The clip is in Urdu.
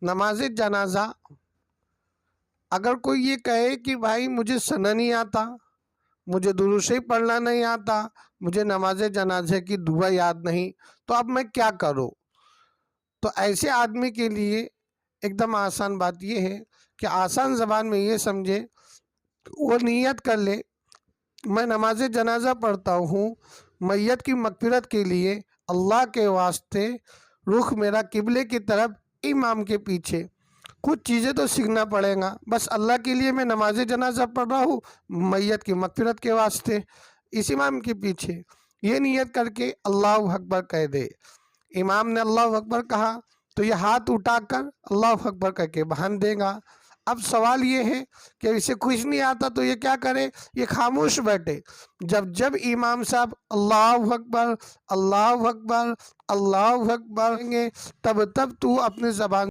نماز جنازہ اگر کوئی یہ کہے کہ بھائی مجھے سنا نہیں آتا، مجھے درود شریف پڑھنا نہیں آتا، مجھے نماز جنازے کی دعا یاد نہیں، تو اب میں کیا کروں؟ تو ایسے آدمی کے لیے ایک دم آسان بات یہ ہے کہ آسان زبان میں یہ سمجھے، وہ نیت کر لے میں نماز جنازہ پڑھتا ہوں میت کی مغفرت کے لیے، اللہ کے واسطے رخ میرا قبلے کی طرف، امام کے پیچھے۔ کچھ چیزیں تو سیکھنا پڑے گا، بس اللہ کے لیے میں نماز جنازہ پڑھ رہا ہوں میت کی مغفرت کے واسطے، اس امام کے پیچھے۔ یہ نیت کر کے اللہ اکبر کہہ دے۔ امام نے اللہ اکبر کہا تو یہ ہاتھ اٹھا کر اللہ اکبر کہہ کے باندھ دے گا۔ اب سوال یہ ہے کہ اسے کچھ نہیں آتا تو یہ کیا کرے؟ یہ خاموش بیٹھے۔ جب امام صاحب اللہ اکبر اللہ اکبر اللہ اکبر کہیں گے، تب تو اپنے زبان